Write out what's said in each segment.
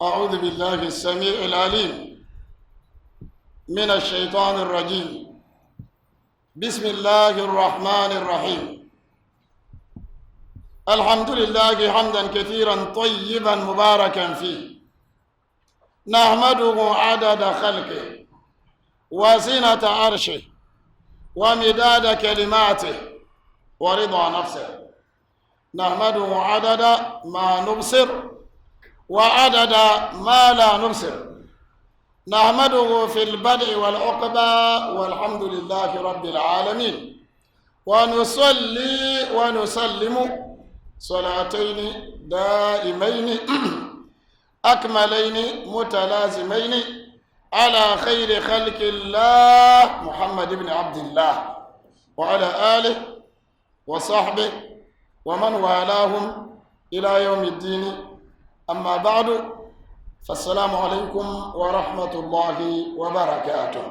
أعوذ بالله السميع العليم من الشيطان الرجيم. بسم الله الرحمن الرحيم. الحمد لله حمدا كثيرا طيبا مباركا فيه، نحمده عدد خلقه وزنة عرشه ومداد كلماته ورضا نفسه. نحمده عدد ما نبصر وعدد ما لا نبصر. نحمده في البدء والعقبى والحمد لله رب العالمين. ونصلي ونسلم صلاتين دائمين أكملين متلازمين على خير خلق الله محمد بن عبد الله وعلى آله وصحبه ومن والاهم إلى يوم الدين. أما بعد، فالسلام عليكم ورحمة الله وبركاته.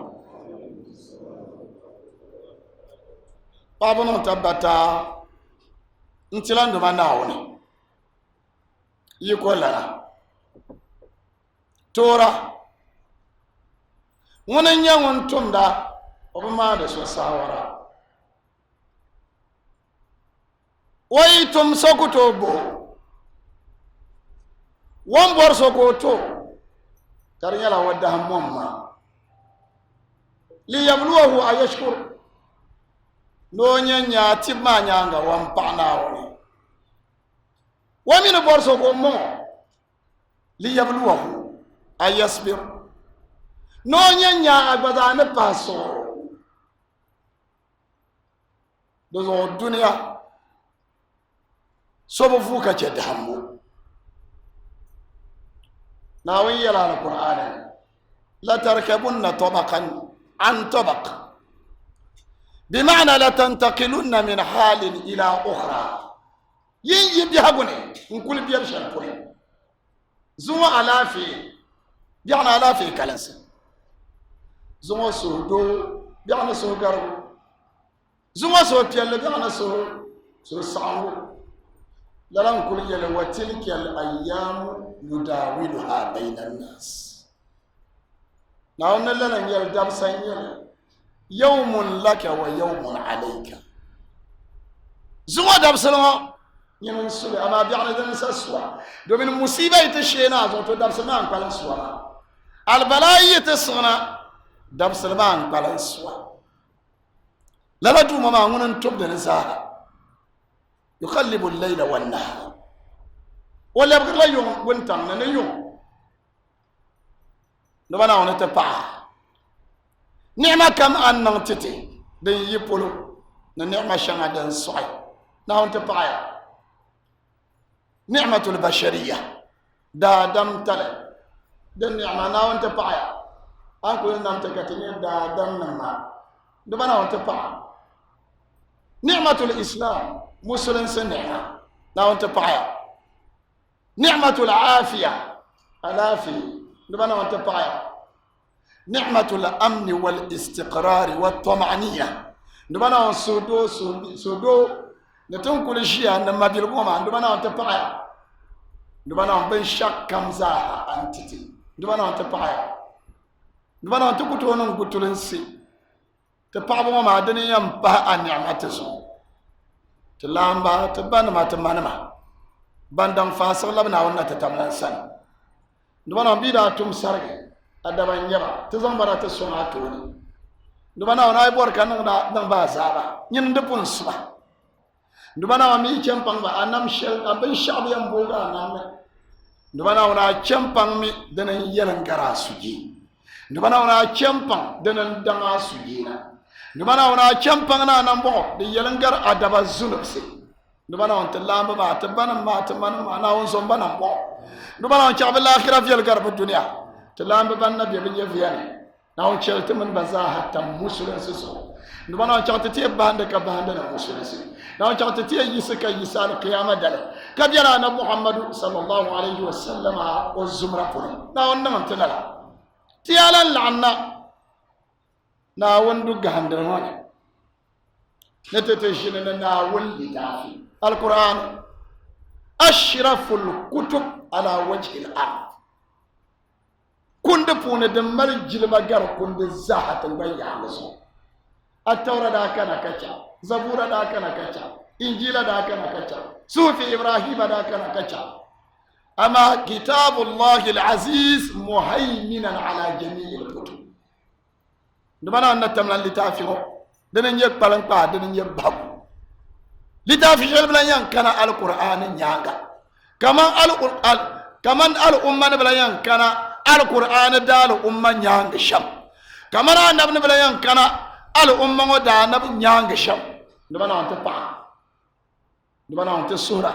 بابنا تبتا انتلان دو مناوني يقول لنا تورا ونن يوم تمدا وبما دسو ساورا ويتم سكتو بو وانبور سكوتو تريلا ودهم مما ليبلوه أيشكر نونيا نياتي ما نيانغا وانبعناوني ومن بور سكومو ليبلوه أيصبر نونيا نيا أبدان باسو دوزو الدنيا سوبفوكا جدهمو ناوي على القرآن لا تركبن طبقا عن طبق، بمعنى لا تنتقلن من حال إلى أخرى. ينجي بيهابوني نقول بيرشل بوري زو علافي بيعنى علافي كالنس زو سودو بيعنى سوغارو زو سو بيال بيعنى سو سانو لا نقول يلا وتلك الأيام نداولها بين الناس. نحن لنا يلدم سيئا يوم لك ويوم عليك. زوا دم سلام ينسوا أما بيعنا ذن سسوا دومين مصيبة يتشينا زوتو دم سلام قالن سوا البلاء يتسغنا دم سلام قالن سوا لا دوما ما هون تبدأ نزاها يقلب الليل والنهار ولا يبغى لا يوم وانتم نيوم نبنا ونتبع نعمة كم أن نتتي دي يبولو نعمة شنا دن صعي نحن تبع نعمة البشرية دا دم تلا دن نعمة نحن تبع أنكو نام تكتني دا دم نما نبنا ونتبع نعمة الإسلام مسلم سنعمة نحن تبع نعمة العافية العافية نبنا ونتبع نعمة الأمن والاستقرار والطمأنينة نبنا ونسودو نتون كل شيء نما بيلقوما نبنا ونتبع نبنا ونبين شك كمزاها أنتتي نبنا ونتبع نبنا ونتكتون نقتلنسي تبع بما دنيا مبها النعمة تزو تلامبا تبان ما تمانما bandang fasal labna wonna tatamlan san ndubana bida tum sarge adaba nyaba tazambara ta sona tuni ndubana wana ay bor kan nang ba zaba nyin de pun suba ndubana wa mi chempang ba anam shel abin shab yam boga nam ndubana wana chempang mi dana yelan gara suji ndubana wana chempang dana danga suji na ndubana wana chempang na nambo de yelan gar adaba zulubsi نبنا أنت اللهم ما تبنا ما تمنا ما ناون زنبنا ما نبنا أنت عبد الآخرة في القرب الدنيا تلام بنا بيبي فياني ناون شلت من بزاها تم مسلم سسو نبنا أنت عتتي بهندك بهندنا مسلم سي ناون أنت عتتي يسك يسال قيامة دله كبيرا أنا محمد صلى الله عليه وسلم والزمرة فلان ناون نمن تنلا تيالا لعنا ناون دو هندنا نتتشيننا ناون لدافي القرآن أشرف الكتب على وجه الأرض كند بون دمر جلما غار كند زاحت بيا الله التوراة دا كان كچا زبور دا كان كچا انجيل دا كان كچا صحف ابراهيم دا كان كچا اما كتاب الله العزيز مهيمنا على جميع الكتب دمانا نتملا لتافيو دنن يك بالان با دنن يك باب لتافي بلا ين كان القران نياغا كمان الامه بلا ين كان القران دال امه نياغ شام كمان النبي بلا ين كان الامه دا نبي نياغ شام دمانا انت با دمانا انت سوره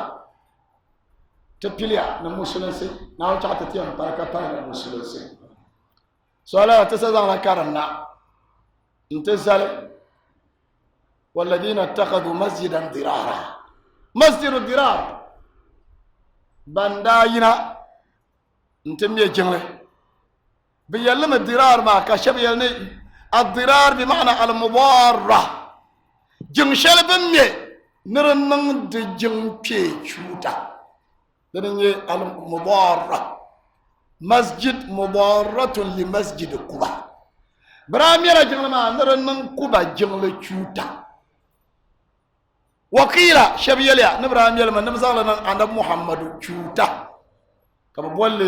تبيليا نمسلسي ناو تاتيام بركه تاع نمسلسي سؤال تسزان كارنا انتزل والذين اتخذوا مسجدا ضرارا مسجد الضرار بنداينا انتمي جنله بيلم الضرار ما كشف يلني الضرار بمعنى المضارة جنشل بمي نرنن دجن بيچوتا دنيا المضارة مسجد مضارة لمسجد قباء براميرا جنما نرنن قباء جنل چوتا وقيلا شبيليا نبراميل من نمزالنا عند محمد چوتا كما بقول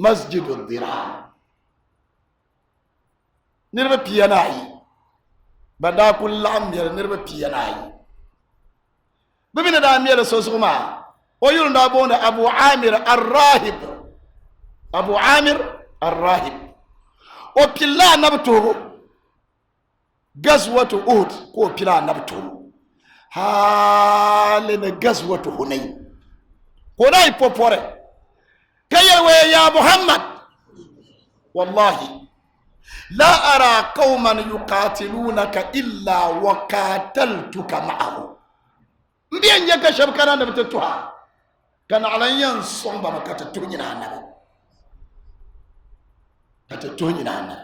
مسجد الضرار نربا بياناي بدا كل عمير نربا بياناي بمن دامير سوسوما ويقول نابون أبو عامر الراهب أبو عامر الراهب وبلا نبتوه غزوة أحد وبلا نبتوه حالنا غزوة هنين هناي بوبوري كيلوي يا محمد والله لا أرى قوما يقاتلونك إلا وقاتلتك معه مبين يكا شبكنا نبتتوها كان عليا صنبا ما كتتوني نانا كتتوني نانا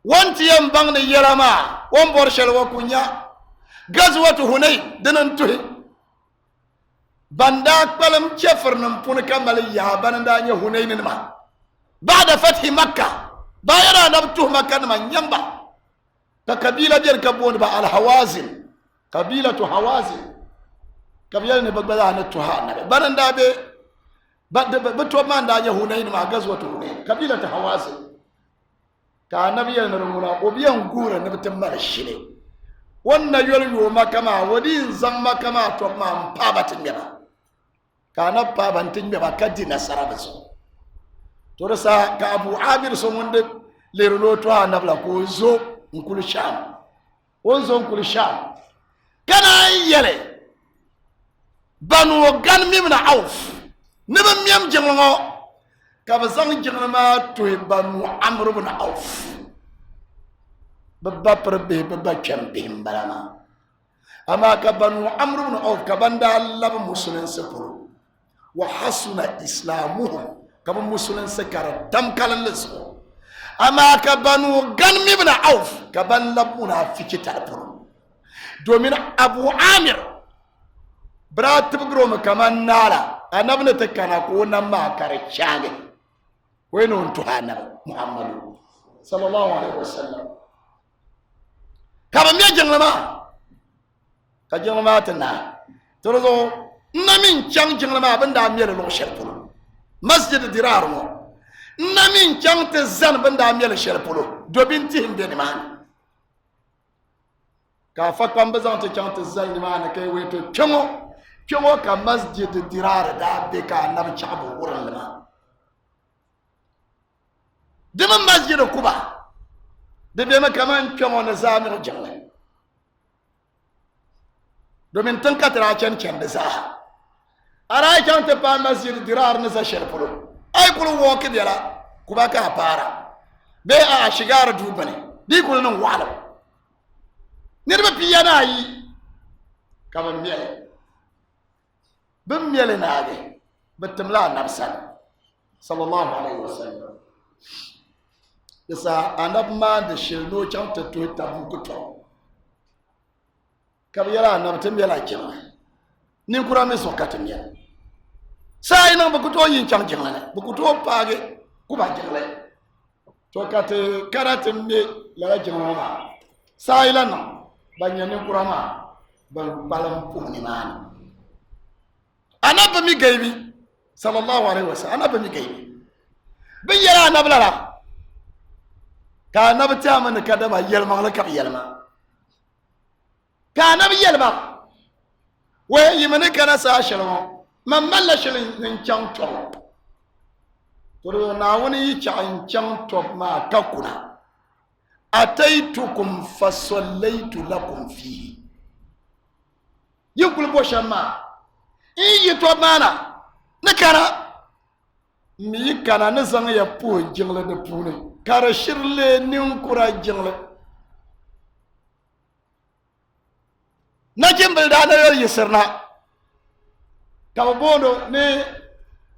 وانتي ينبغني يرما وانبورشل وكونيا غزوة هنين دننتوه بنداك بلم جفر نمپون كمال يابان دانيا هنين نما بعد فتح مكة بايرا نبتوه مكة نما ينبع كقبيلة بير كبون با الهوازن قبيلة هوازن قبيلة نبغبدا نتوها نبي بندا بي بتو مان دا يهونين ما غزوة هونين قبيلة هوازن كان نبي نرمونا وبيان غورا نبتمر الشيء وانا يوليو ما كما ودين زما كما تو ما مبابتين بيبا كان بابنتين بيبا كدي نصر بسو تورسا كابو عامر سومند ليرلو تو نبلا كوزو نقول شام ونزو نقول شام كان يلي بنو غان ميمنا عوف نبم ميم جنغو كابزان جنما توي بنو عمرو بن عوف ببا بربه ببا كمبهم بلاما اما كبنو عمرو بن عوف كبندا الله مسلمين سفر وحسن اسلامهم كما مسلمين سكر دم كالنسو أما كبنو غنم بن عوف كبن لبنا في كتاب دومين أبو عامر برات بقروم كمان نالا أنا بنتكنا كونا ما كارتشاغي وينو انتهانا محمد صلى الله عليه وسلم كما ميجن لما كجن لما تنا ترزو نمين جن جن لما بندا مير لو شرطو مسجد درار مو namin chante zan banda miel sherpolo dobinti himbeni man ka fa kwamba zante chante zan ni man kay weto chomo ka masjid dirar da be ka nab chabu wuran lama dama masjid kuba de be ma kaman chomo na zamir janna domin tan katra chan da za ara chante pa masjid dirar na za sherpolo ay kulu woke biara kubaka para be a shigara dubane di kulu nan wala nirba piyana yi kama miele bim miele naage batamla nafsan sallallahu alaihi wasallam yasa anab ma da shirno chanta to tabukuto kabiyara anab tambiala kema nin kura me sokata miele sai nan buku to yin chang jingle buku to page ku ba jingle to kate karatin me la jingle ma sai lan banya ni kurama ban balam puni man anaba mi gaibi sallallahu alaihi wasallam anaba mi gaibi bin yara anablara ka anaba ta man kadama yelma la kab yelma ka anaba yelma we yimene kana sa shalom man malla shilin nin chang to to na woni yi chang to ma kakuna ataitukum fasallaitu lakum fihi yukul boshama yi to mana na kana mi kana na zanga ya po jingle de pune kara shirle nin kura jingle na jimbal da na yor yisirna kabono ne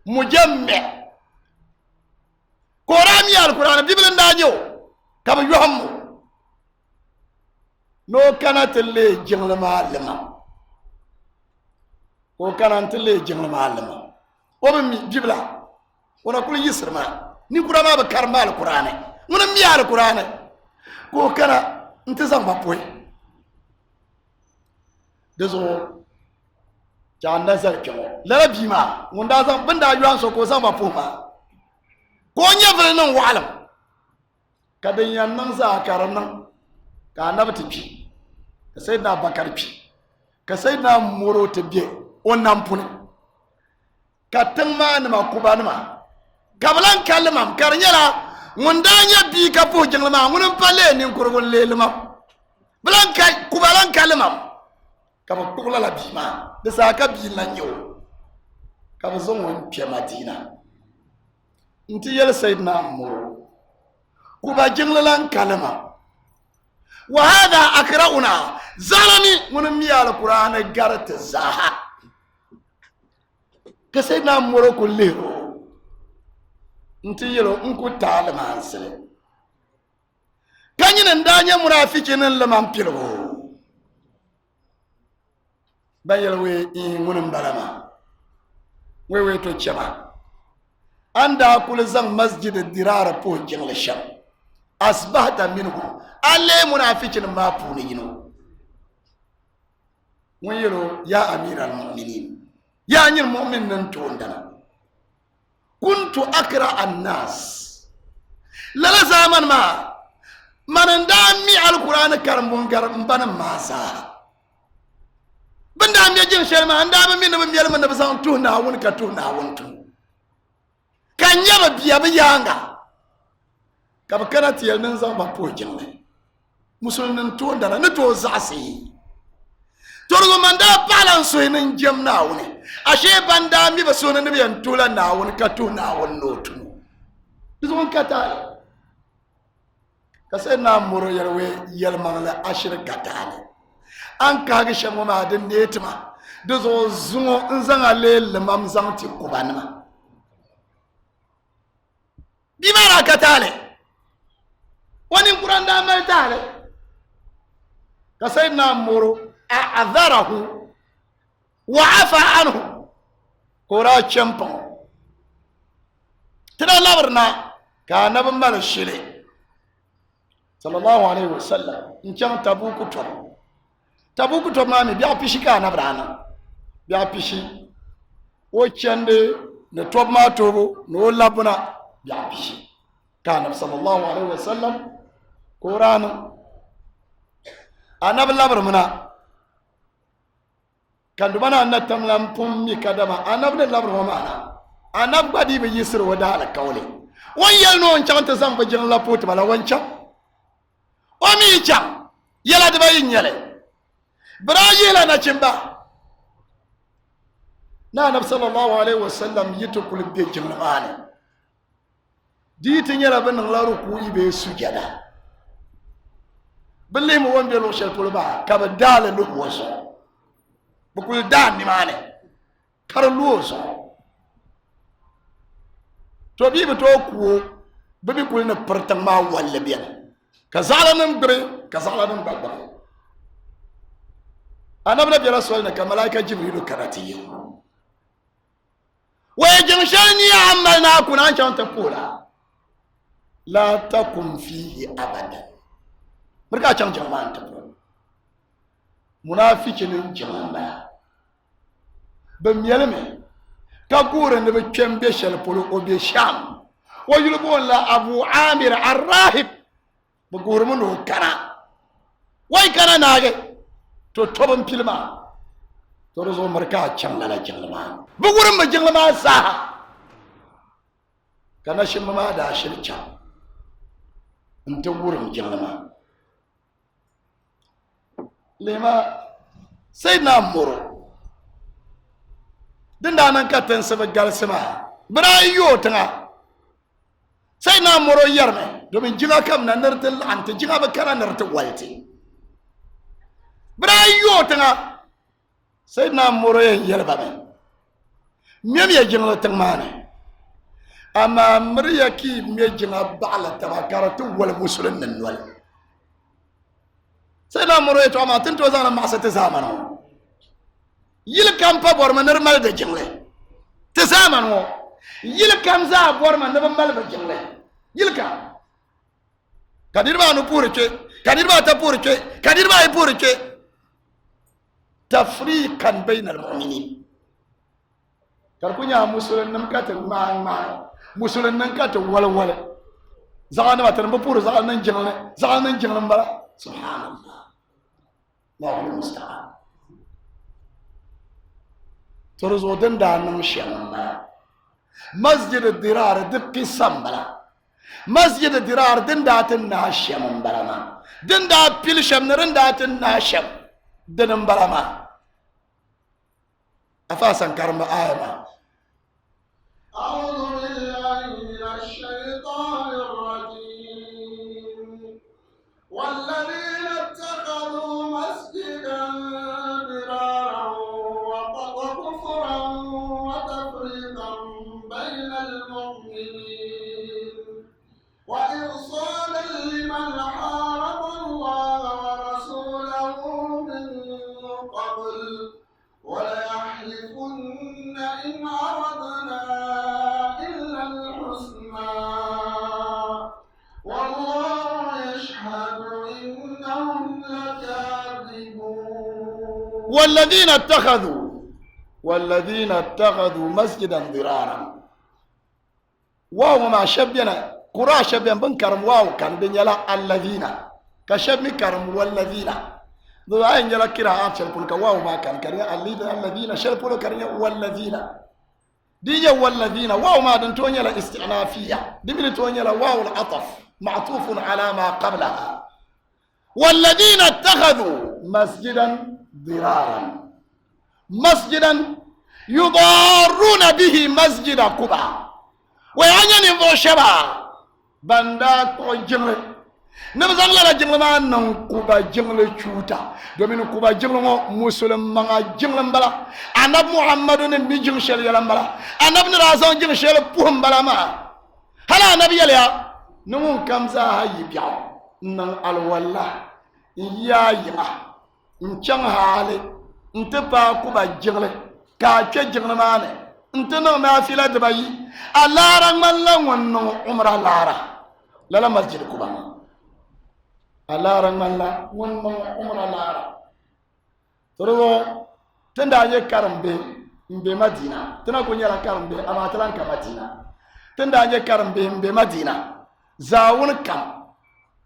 mujamme Quran ya Al-Quran Bible ndanyo kaba yohammu no kana tele jingle maalama ko kana tele jingle maalama o mi Bible wona kul yisrma ni Quran ba karma Al-Quran wona mi Al-Quran ko kana ntizam ba poy dezo janda zarke la bima wanda zan banda yuan so ko zan ba poma ko nyevre nan walam kadan yan nan za karan nan ka annabi pi ka sayyidina bakar pi ka sayyidina moro tabiye wannan puni ka tamma ni ma kubanima kablan kalmam karnyala wanda nya bi ka po jinglama ngun pale ni kurgun lelma blan kai kubalan kalmam kaba kugla la bima de sa ka bi la nyo kaba zon won pia madina nti yel sayyidina muro kuba jinglan kalama wa hada akrauna zalani mun mi alquran garat zaha ka sayyidina muro kullero nti yelo nku talama ansele kanyina ndanya munafikin lamam pilo bayelwe ngunum balama wewe to chama anda kul zang masjid dirara po jingle sham asbahta minhu alle munafiqin ma puni yino wayelo ya amiral mu'minin ya nyil mu'min nan to ndana kuntu akra an-nas lala zaman ma mananda mi alquran karambun garam bana masa banda am yajin sharma anda ba min ba miyal man ba san tu na won ka tu na won tu kanya ba biya ba yanga ka ba kana tiyal nan zan ba pojin ne musulmin to ndara ne to zasi to ro manda balan so nan jam na woni ashe banda mi ba so nan biyan tula na won ka tu na won no tu bizon kata ka sai na muro yarwe yal mangala ashir katane an kage shango ma din netima da zo zuwa in zan ale limam zan ti kubanima bi mara katale wani Quran da mai tale ka sai na muro a'adharahu wa afa anhu kora champa tana labarna ka nabin mala shile sallallahu alaihi wasallam in can tabuku to mami biya pishi ka na brana biya pishi o chende ne top ma tobo no labuna biya pishi kana sallallahu alaihi wasallam qur'an anab labar muna kan dubana na tamlam pum mi kadama anab de labar mana anab badi be yisir wada ala kawle won yel no chanta zamba jin la pot bala wancan o mi cham yela de bayin yele Brazil na chimba na nabi sallallahu alaihi wasallam yitukul be jimane ditin yara ban la ruku ibe sujada balle mu wonbe lo shel ba ka ba dala lu woso bukul dan ni mane kar lu woso to bi to ku bibi kul na pertang ma walla biya ka zalamin gre ka zalamin babba annabi nabi rasul na ka malaika jibril karatiyo ويجنشني عملنا كنا شان تقولا لا تكن فيه أبدا مركا شان جمان تقول منافقين جمان بميلمي تقول إن بكم بيشل بلو وبيشام ويلبون لا أبو عامر الراهب بقول منه كنا واي كنا ناجي تطبم بيلما ترزو مركا شمنا جلما بقول ما جلما ساها كنا شمما دا شرچا انت ورم جلما لما سيدنا مرو دندانا كاتن سبغال سما برايو تنا سيدنا مرو يرمي دومين جيغا كم نرتل انت جيغا بكرا نرتل والتي برايو تنا سيدنا مرو يربامي ميم يجنغ تنمانه اما مريكي ميجنغ بعلا تباكرت والمسلم النول سيدنا مرو يتوما تنتو زانا ما ستزامنو يلكم بابور من نرمال ده جنله تزامنو يلكم زا بور من نرمال بجنله يلكم كدير ما نبورك كدير ما تبورك كدير ما يبورك تفريقا بين المؤمنين كركونيا مسلم نمكات ما مسلم نمكات ولا زعنا ما تنبور زعنا نجنله بلا سبحان الله الله المستعان ترزودن دانم شمبلا مسجد الدرار دقي سمبلا مسجد الدرار دن داتن ناشم بلما دن دات بيلشم نرن داتن ناشم دنم بلما أفاسا كرم آيما أعوذ بالله من الشيطان الرجيم والذين اتخذوا مسجدا ضرارا وكفرا وتفريقا بين المؤمنين وإرصادا لمن حارب الله ورسوله من قبل وليحلفن إن أردنا إلا الحسنى والله يشهد إنهم لكاذبون والذين اتخذوا مسجدا ضرارا واو ما شبينا قرا شبينا بنكرم واو كان بنيلا الذين كشبني كرم والذين ذو عين يلا كراءات شربولك واو ما كان كريا الذين شربولك كريا والذين دي والذين واو ما دنتوني لا استعنافية دي من توني لا واو العطف معطوف على ما قبلها والذين اتخذوا مسجدا ضرارا مسجدا يضارون به مسجد قباء ويعني نفو شبا بندا جنل نبزان لا جنل ما نن قبا جنل چوتا دومين قبا جنل مسلم ما جنل بلا انا محمد نبي جنل شل يلم بلا انا ابن رازان جنل شل بوم بلا ما هلا نبي يا نمون كمزا هاي بيا نن الولا يا يا نچن حالي انتبا قبا جنل كاكي جنل مانه انتنا نافلة دبي اللارا من لا ونو عمر اللارا لا مسجد قبا اللارا من لا ونو عمر اللارا ترو تندا يكرم بي مدينة تنا كوني لا كرم بي اما تلان كمدينة تندا يكرم بي مدينة زاون كم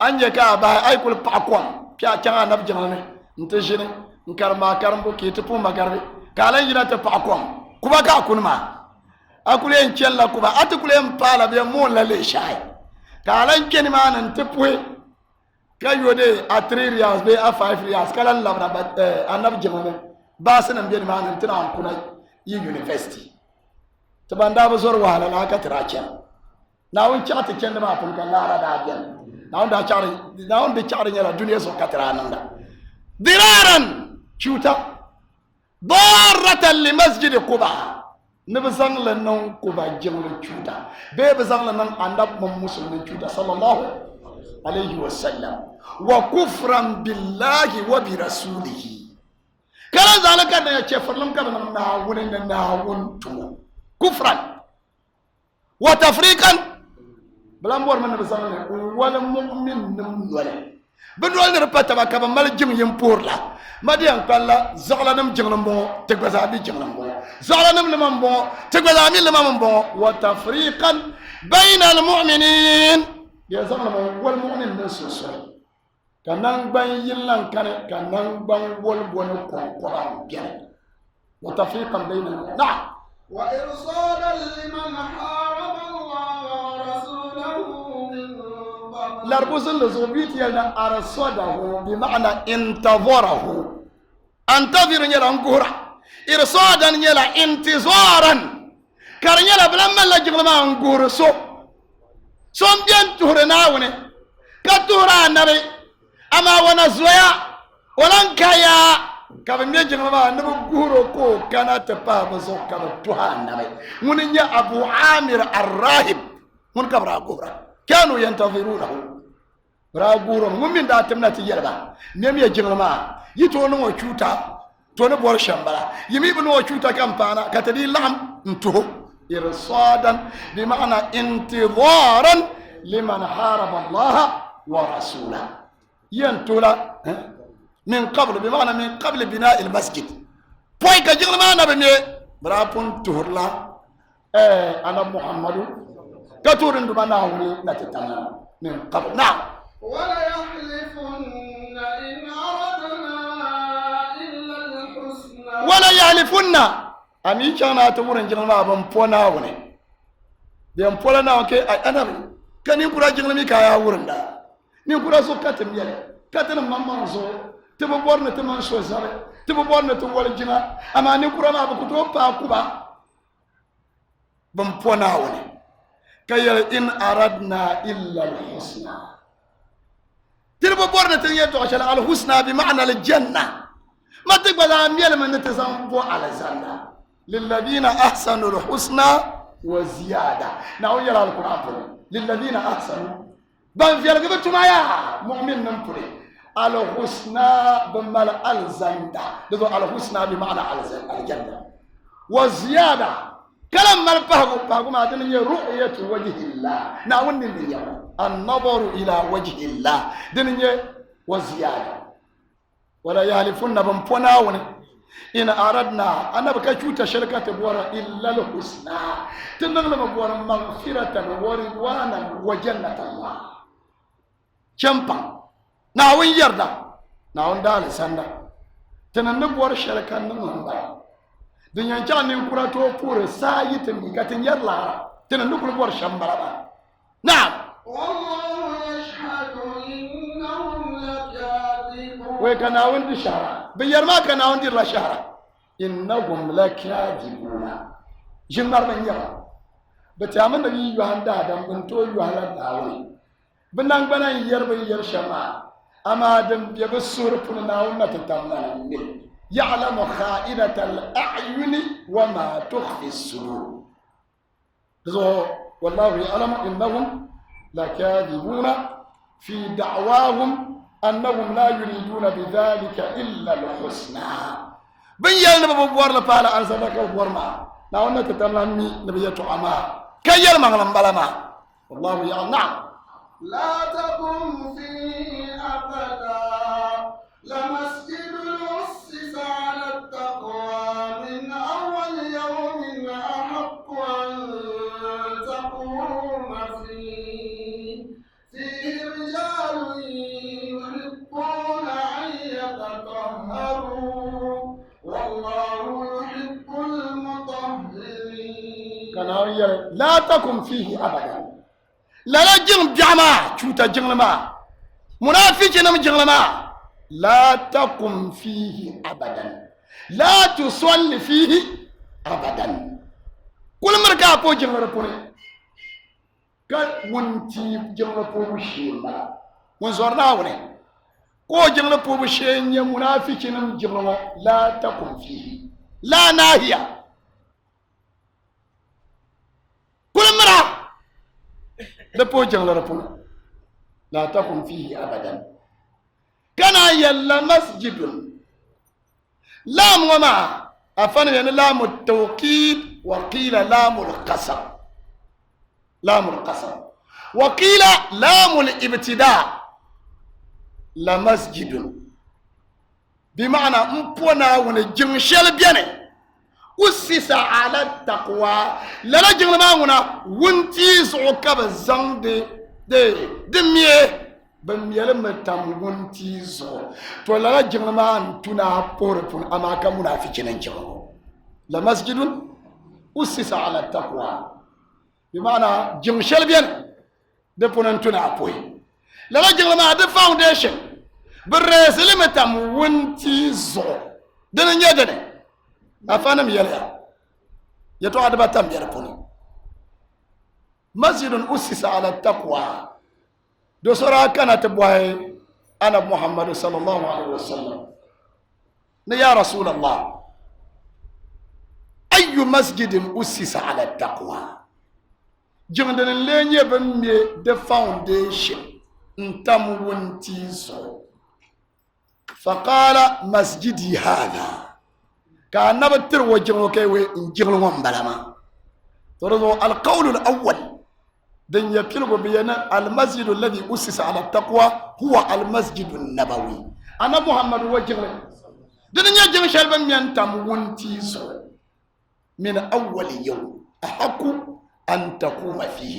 انجا كا با اي كل باكوم بيا كان نبجنه نتجني نكرما كرم بو كي تبو مغربي كالان ينا تباكوم kuba ka kunma akule en chella kuba atukule mpala be mon la le shay kalan keni manan tepwe kayode a 3 riyals be a 5 riyals kalan labra anab jengone basanan be manan tana kuna yi university tabanda ba zor wala na ka trachen na won chata ken ma pun kan lara da gen na won da chari na won de chari nyala duniya so katranan da diraran chuta ضارة لمسجد قباء نبزان لنن قباء جمل جودا بيبزان لنن عندب من مسلم جودا صلى الله عليه وسلم وكفرا بالله وبرسوله كلا ذلك أن يتفرلم كما نعون تو كفرا وتفريقا بلا مور من بسانه ولا مؤمن ولا بنول نربط ما كبا مال جيم يمبور لا ما دي ان قال زغلا نم جنم بو تغزا بي جنم بو زغلا نم لمن بو تغزا مي لمن بو وتفريقا بين المؤمنين يا زغلا والمؤمن نسوس كانان بان يلان كانان بان ول بون قران جن وتفريقا بين نعم وإرصادا لمن حارب الله ورسوله من قبل لاربوس اللزوبيت يلنا أرصده بمعنى انتظره انتظر يلا انقورا إرصادا يلا انتظارا كان يلا بلما لا جغل ما انقور سوم بيان تهرناوني كتهرا نبي أما ونزويا ولنكايا كابن يجعل ما نبغى غورو كو كانت بابا زو كابن توهان نبي من يا أبو عامر الراهب من كبر غورا كانوا ينتظرونه راغورو من داتمنا تيجربا نم يجعل ما يتونو وشوتا تونو بور شامبلا يمي بنو وشوتا كامبانا كتدي لام انتو إرصادا بمعنى انتظارا لمن حارب الله ورسوله ينتولا من قبل بمعنى من قبل بناء المسجد بوي كجل ما انا بني برابون تورلا انا محمد كتور عندما ناوني نتتمنى من قبل نعم ولا يحلفن إن أردنا إلا الحسنى ولا يحلفن امي كان تورن جل ما بن بوناوني ديم بولا كي انا كان يقرا جل مي كايا ورندا ni kura so katem yele katem mamman so tebo borne te man so zabe tebo borne to wal jina ama ni kura ma ko to pa kuba bam pona woni kayel in aradna illa al husna tebo borne te yeto shala al husna bi ma'na al janna ma tibala amiyel man tazam bo al zanna lil ladina ahsanu al husna wa ziyada na yala al qur'an lil ladina ahsanu بان في الغبة تمايا مؤمن نمبري على الحسنى بمعنى الزندة لذو على الحسنى بمعنى الجنة وزيادة كلام مال بحقو ما دنيا رؤية وجه الله ناون دنيا النظر إلى وجه الله دنيا وزيادة ولا يحلفن بمبوناون إن أردنا أنا بكشوت شركة بورا إلا الحسنى تنغلم بورا مغفرة ورضوانا وجنة الله champan na won yarda na won dal sanda tanan buwar sharakan nan ba dunyan can ne kura to pure sayi tin gatin yarla tanan buwar shambara ba na'am والله يشهد إنهم لكاذبون وكنا وند شهر بيار ما كنا وند لا شهر إنهم لكاذبون جمر من يرى بتعمل نبي يوحنا دم بنتو يوحنا داوي بنان بنان يربي يرشما أما دم يبصر فلنا ونتتمنى يعلم خائنة الأعين وما تخفي الصدور والله يعلم إنهم لكاذبون في دعواهم أنهم لا يريدون بذلك إلا الحسنى بن يلنا ببوار لفعل أنزلك وبوار ما نعونا تتمنى نبيته عما كي يلما غلم بلما والله يعلم نعم لا تقم فيه أبدا لمسجد أسس على التقوى من أول يوم أحق أن تقوم فيه رجال يحبون أن يتطهروا والله يحب المطهرين لا تقم فيه أبدا لا جن جما شوتا جنما منافق نم جنما لا تقم فيه أبدا لا تصلي فيه أبدا كل مركا أبو جنرا بوري كل ونتي جنرا بوري شيما ونزورنا وني كو جنرا بوري شيما منافق نم جنما لا تقم فيه لا ناهية كل مرة لبو جنرا بوري لا تقم فيه أبدا كان يلا مسجد لام وما أفن يعني لام التوكيد وقيل لام القسم لام القسم وقيل لام الابتداء لمسجد بمعنى مبونا ونجمشل بياني أسس على التقوى لا جنما هنا ونتي زوكا بزان دي ميه بميه لما تام ونتي زو تو لا جنما انتنا بورفون اما كمنا في جنجو لمسجد أسس على التقوى بمعنى جمشل بياني دي بوننتنا بوي لا جنما دي فاونديشن بالرئيس لما تام ونتي زو دنا نيدني afana miyala yato adaba tam yara poni masjidun usisa ala taqwa do sora kana tabwai ana muhammad sallallahu alaihi wasallam ne ya rasulullah ayu masjidin usisa ala taqwa jingdan lenye bamme the foundation ntam wonti so faqala masjidi hadha كان نبتر وجهه كيوي انجلهم بلما ترى القول الاول دن يكلب بينا المسجد الذي اسس على التقوى هو المسجد النبوي انا محمد وجهه دن يجن شلبا من تام ونتيسو من اول يوم احق ان تقوم فيه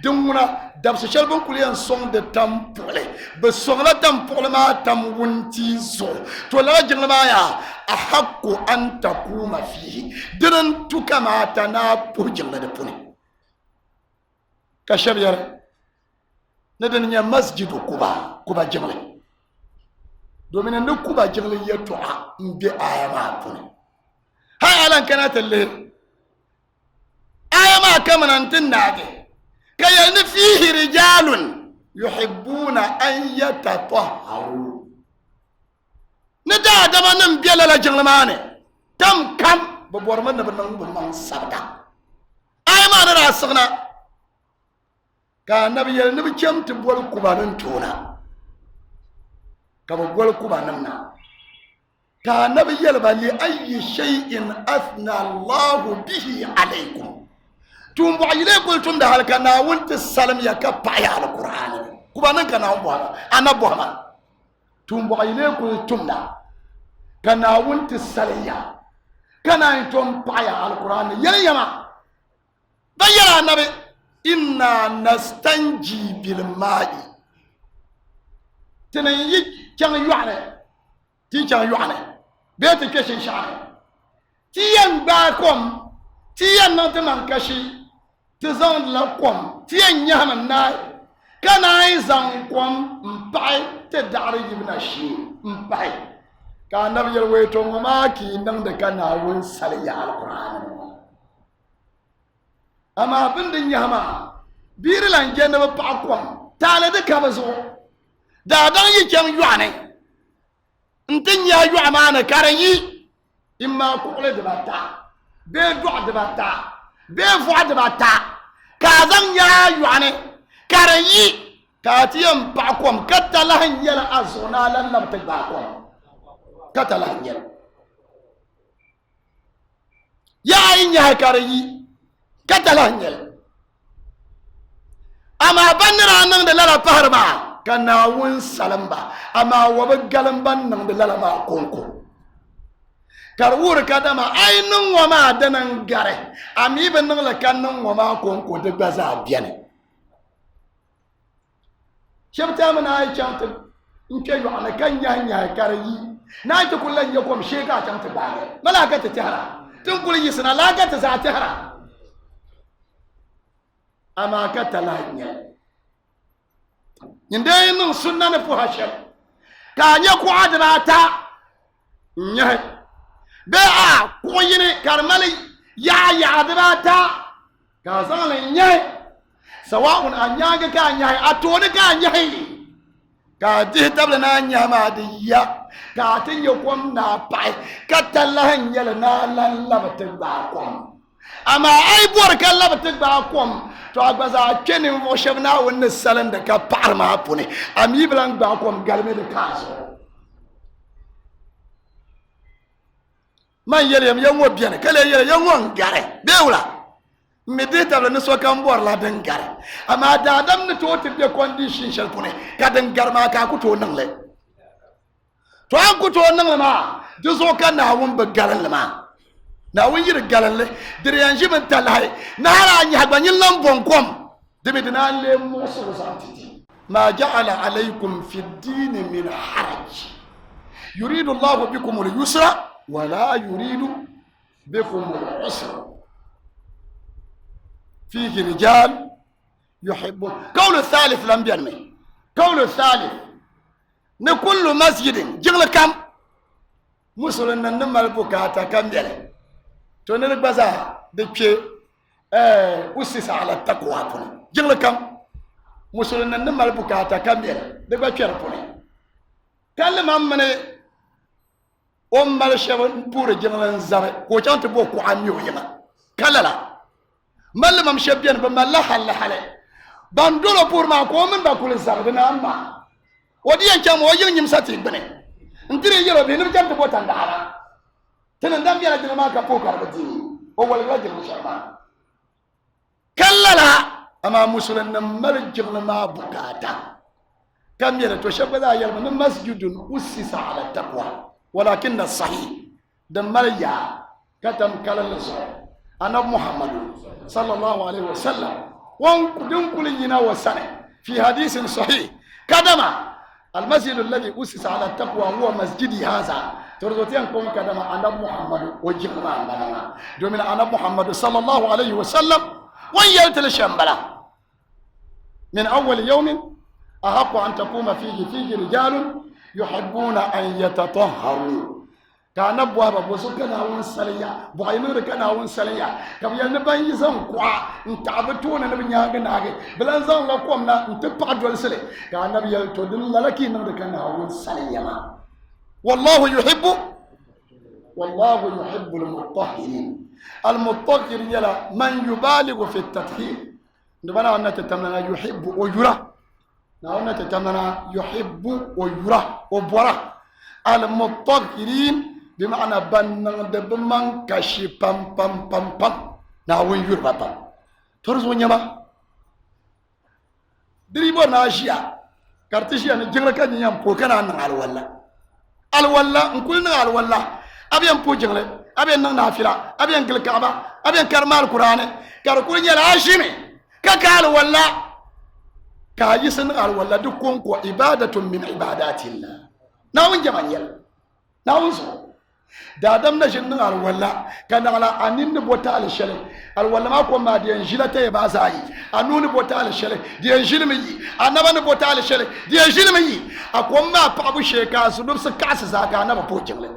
دمنا دبس شلبا كليان سون دي تام بولي بسون لا تام بولي ما تام ونتيسو تو لا جن ما يا أحق أن تقوم فيه درن تكما تنابو جنة دبوني كشف يرى ندن مسجد كوبا جنة دومين نكوبا جنة يتوعى مبي آية ما بوني هاي على كانت اللي آية ما كمان أنتناغي كيان فيه رجال يحبون أن يتطهروا ندا دما نم بيلا لا جنلمانه تم كم ببورمن نبنن بمن سبدا اي ما نرا سغنا كان نبي نبي كم تبول كوبانن تونا كبول كوباننا كان نبي يلبا لاي شيء اثنى الله به عليكم توم بعيله قلتم ده هل كان وانت السلام يا كبايا القران كوبانن كان انا بوما توم بعيله قلتم ده كنا وانت السلية كنا انتم بايا القرآن يما بيّر النبي إنا نستنجي بالماء تنيي كان يعنى تي كان يعنى بيت كشي شعر تيان باكم تيان نتمن كشي تزان لكم تيان يهمن ناي كان عايزانكم مباي تدعري من الشيء مباي كان نبي الويتون ما كي نند كان أول سلية القرآن أما بندن يهما بيرلان جنب باكوام تعالى دكابزو دادان يجان يواني انتن يا يوامانا كارني إما كولة دباتا بيدوع دباتا بيفوع دباتا كازان يا يواني كارني كاتيام باكوام كتالهن يلا أزونا لن نبتك باكوام كتلا نيل يا إني هكاري كتلا نيل أما بنرا نند لا بحرما كنا وين سلامبا أما وبقلم بن نند لا ما كونكو كارور كدما أين وما دنن غاري أمي بنن لكن وما كونكو دبزا بياني شبتا من أي شانت إنك يوعنا كان يا هكاري نايت كل يوم شيكا تنت بعد ملاكة تهرا تنقل يسنا لاكة تهرا أما كتلاهنيا يندين سنة نفوهاشل كان يكو عدباتا nye be a koyine karmali ya عدباتا كازال nye سواء أنياك كان nye أتوني كان nye كاتي تبلنا نياما ديا كاتي يقوم ناباي كتلهن يلنا لا بتباكم أما أي بورك لا بتباكم تو أبغى كني وشبنا ونسلم دكا بارما بوني أمي بلان باكم قلبي دكاسو man yelem yango bien kale yele yango ngare bewla medita la so kan bor la den gare ama da adam ne to te de condition shel pune ka den garma ka ku to nan le to an ku to nan le ma de so kan na won be garan le ma na won yir garan le dire yan jiben talai na ra nya gba nyin lam bon kom de me dina le mo so santi ma ja'ala alaykum fi ad-din min haraj yuridu Allah bikum al-yusra wa la yuridu bikum al-usra فيه رجال يحبون قول الثالث لم يرمي قول الثالث نكل مسجد جغل كم مسلم نما البكاتا كم يلي تونك بزا دكي أسس على التقوى جغل كم مسلم نما البكاتا كم يلي دبا كير بوني كلم امني الشباب بور جغل زاري كوجانت بوكو عميو يما كلا مال مم شبيان بملا حل حله باندولو بور ما كومن باكل زردنا أما ودي أنجام ويجي نمساتين بني نتري يلو بينو جام تبوتان دارا تنندم يلا جنما كفوك أربعين أول رجل مشارمان كلا لا أما مسلم مرجع ما بكاتا كم يلا تشبه ذا يلا من مسجد أسس على التقوى ولكن الصحيح دمريا كتم كلا لصور أنا محمد صلى الله عليه وسلم وانقدم كل ينا وسنة في حديث صحيح كدما المسجد الذي أسس على التقوى هو مسجدي هذا ترضتين كم كدما أنا محمد وجهنا لنا دومنا أنا محمد صلى الله عليه وسلم وين يلتل الشمبلة من أول يوم أحق أن تقوم فيه رجال يحبون أن يتطهروا كان أبواب بوسو كان هون سليا بوينور كان هون سليا كم يلنبان يزن قوا نتعبتون نبني هاجن هاجي بلان زان لقوم نا نتبعد والسلي كان نبي يلتودن لكن نبي كان هون سليا ما والله يحب المطهرين المطهرين يلا من يبالغ في التطهير نبنا أن تتمنى يحب ويرى نحن تتمنى يحب ويرى وبرا المطهرين بمعنى بنان دبمان كشي بام بام بام بام ناوين يربا بام ترزو نيما دريبو ناشيا كارتشيا نجنغلكا نيام بوكنا نان الولا نقول نان الولا أبيان بو جنغل أبيان نان نافلا أبيان كالكعبة أبيان كرمال القرآن كاركول نيال هاشمي كاكال ولا كايسن الولا دكونكو عبادة من عبادات الله ناوين جمان يلا ناوين سو دادم نجن الولا كان على أنين بوتا الشلة الولا ما كون ما دين جلته بازاي أنون بوتا الشلة دين جلمي أنا بن بوتا الشلة دين جلمي أكون ما بابو شيكا سنوب سكاس زاكا أنا ببوجله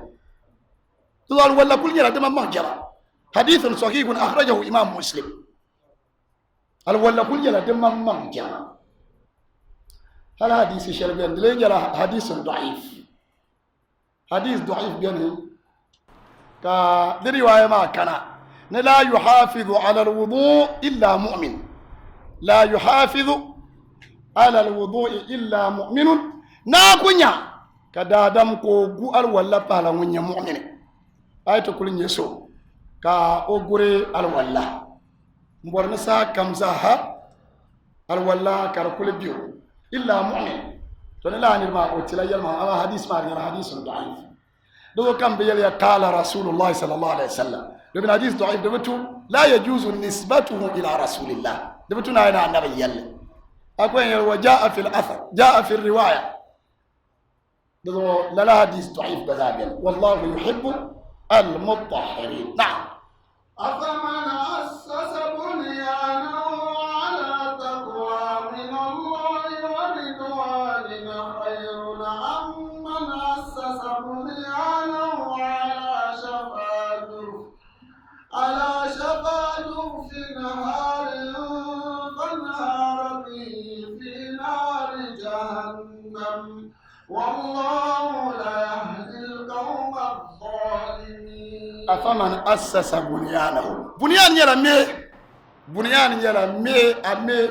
تقول الولا كل يلا دم ما جرى حديث صحيح أخرجه إمام مسلم الولا كل يلا دم ما جرى هل حديث شلبيان دلين جرى حديث ضعيف حديث ضعيف بينه كرواية ما كان لا يحافظ على الوضوء إلا مؤمن لا يحافظ على الوضوء إلا مؤمن ناكونيا كدادم كو غوال ولا بالا ونيا مؤمن آية كل يسوع كا أوغري الولا مبرنسا كمزاها الولا كركول بيو إلا مؤمن تنلا نرما أوتلا يلما أما حديث ما غير حديث ضعيف دو كان بيلي قال رسول الله صلى الله عليه وسلم لبن حديث ضعيف دبتو لا يجوز نسبته إلى رسول الله دبتو ناينا النبي يلي أكوين وجاء في الأثر جاء في الرواية دو لا حديث ضعيف بذابين والله يحب المطهرين نعم أفمن أسس بنيانه على تقوى من الله ورضوان خير أم من أسس بنيانه على شفا جرف نهار فانهار به في نار جهنم والله لا يهدي القوم الظالمين. أفمن أسس بنيانه بنيان يلا مي بنيان يلا مي أمي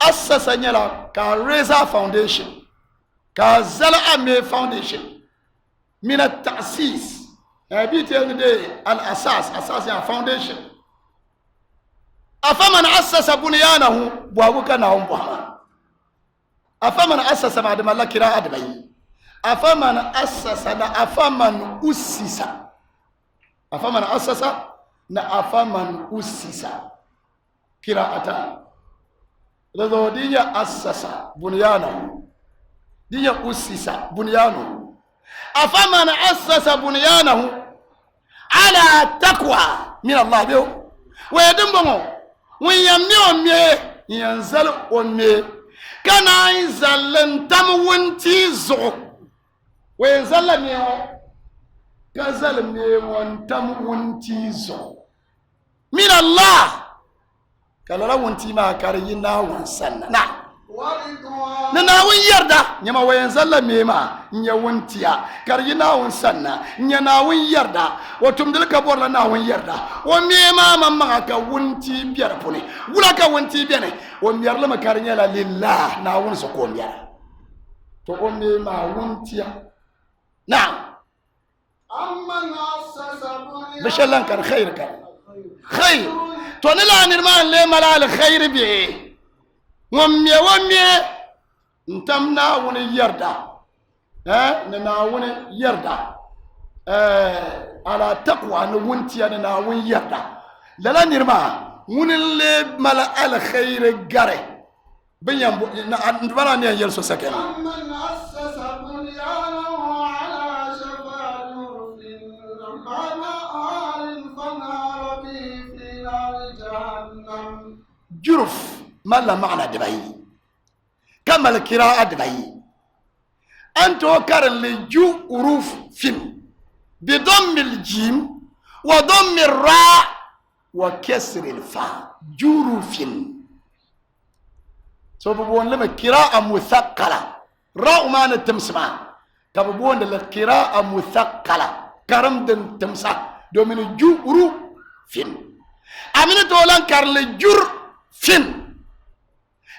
أسس يلا كاريزا فاونديشن كازلا أمي فاونديشن من التأسيس بيتين دي الأساس يعني foundation أفمن أسس بنيانه بوابك ناهم بوهما أفمن أسس بعد ما الله كراء أدبي أفمن أسس أفمن أسس أفمن أسس أفمن أسس قراءتان لذو دي أسس بنيانه دي أسس بنيانه أفمن أسس بنيانه على تقوى من الله بيو ويدنبغو ويمني أمي ينزل أمي كان ينزل تم وانتي زغو وينزل ميو كزل ميو وانتم وانتي زغو من الله كلا وانتي ما كارينا وانسان نعم nana won yarda nyama wayan zalla mema nya wontiya karjina won sanna nya na won yarda watum dil ka borla na won yarda o mema mamma ka wonti biyar pone wula ka wonti bene o miyarla makarnya la lillah na won so ko miyar to o mema wontiya na'am amma nasasa bishallan kan khair khair to nila nirman le malal khair bi wamye ntam na woni yarda na woni yarda ala taqwa no wontiya na woni yarda lala nirma woni le mala al khair gare binyam na ndbana ne yel so sakena amman assasa bunyanahu ala shafa nurfin bana alin fanara bi fi nar jahannam juruf ما معنى دبي كما القراءة دبي أنت وكر لجو أروف فين بضم الجيم وضم الراء وكسر الفاء جروفين سببون لما قراءة مثقلة راء ما نتمسمع كببون القراءة مثقلة كرم دن تمسع دومين جو أروف فين أمين تولان كار لجور فين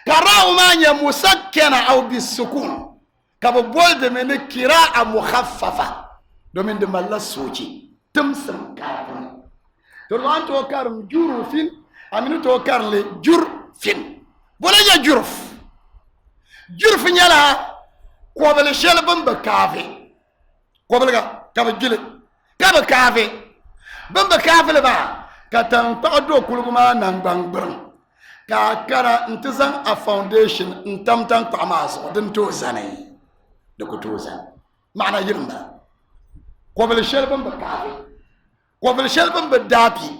قراءة ما مسكنة أو بالسكون كبولد من قراءة مخففة دومين دم الله سوجي تمسم كارم تلوان توكارم جروفين أمين توكارم لجرفين ولا جرف نيلا قبل شلبن بكافي قبل كابجيل كابكافي بمبكافي لبا كتن تقدو كلما نانبانبرن كاكرا انتزان افاونديشن انتمتان طعماس ودن توزاني دكو توزان معنى يرمى قبل شلبن بكافي قبل شلبن بدابي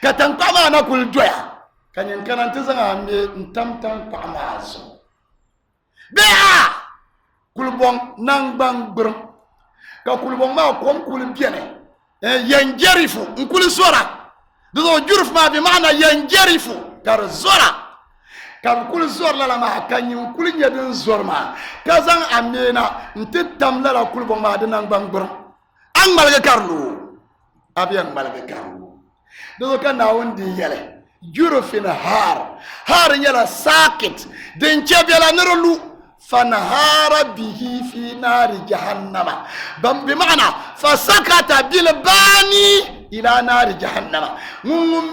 كتن طعما ناكل دويا كان ينكن انتزان امي انتمتان طعماس بيها كل بون نانبان برم كل بون ما كوم كل بياني ينجرفو نكل سورة دو جرف ما بمعنى ينجرفو كار زورا كار كل زور لا ما كان يكل يدن زور ما كازان امينا انت تملا لا كل بون ما دنا بانبر ان مالغا كارلو ابيان مالغا كارلو دو كان ناون دي يله جرفين هار يلا ساكت دين تشبيلا نرلو فنهار به في نار جهنم بمعنى فسكت بالباني إلى نار جهنم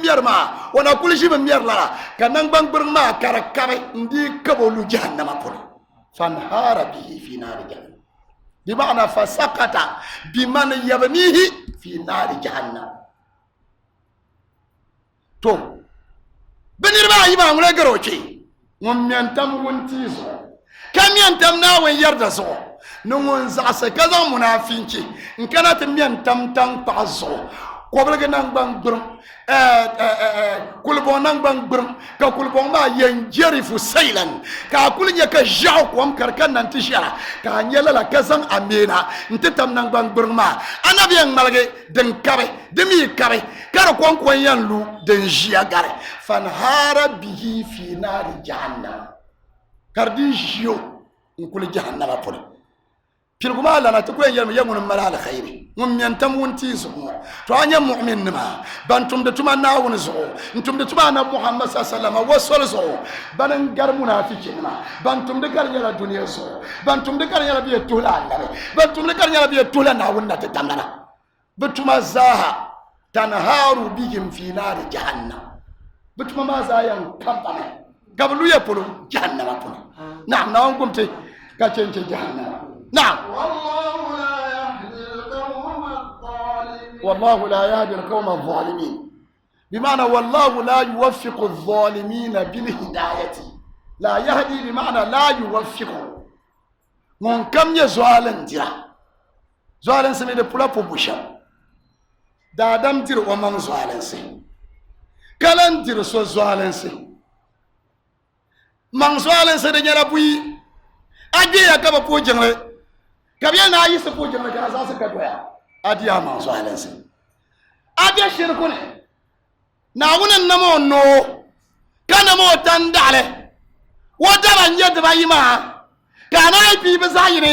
ميرما وانا كل شيء ميرلا كان بانبرما كركبي ندي كبولو جهنم كل فنهار به في نار جهنم بمعنى فسكت بمن يبنيه في نار جهنم تو بنيرما يما ولا غروتي ومنتم ونتيزو كم ينتمنا وين يردزو نون زعس كذا منافينكي إن كانت ينتم تم تعزو قبل كنان بانبرم كل بونان بانبرم كل بون ما ينجرف سيلا كل يك جاو كم كركن ننتشرا كان يلا لا كزان أمينا أنت تمنان بانبرم ما أنا بيان ملك دن كاري دمي كاري كارو كون كون ينلو دن جيا كاري فانهار به في نار جهنم كارديجيو نقول جهنم أقول كلكما لا نتقول يوم الملال خيري ومن ونتيزو توانيا مؤمن ما بانتم دتما ناون زو انتم دتما محمد صلى الله عليه وسلم وصل زو بانغار منافقين ما بانتم دكار يلا دنيا زو بانتم دكار يلا بيتولا الله بانتم دكار يلا بيتولا ناون نتتمنا بتما زاها تنهار بهم في نار جهنم بتما ما زايا كمبنا قبلوا يقولوا جهنم أبونا نعم نعم قمت كاتشنش جهنم نعم والله لا يهدي القوم الظالمين بمعنى والله لا يوفق الظالمين بالهداية لا يهدي بمعنى لا يوفق من كم يزوالن جرا زوالن سمي de pula pobusha da adam dir o man زوالن سي kalan dir so زوالن سي man زوالن سي de nyara bui ade ya ka ba po jengle kabiya na yi se po jengle ka za se ka doya ade ya man زوالن سي ade shirku ne na wunan namo no kana mo tandale wadara nyede ba yima kana bi be zayire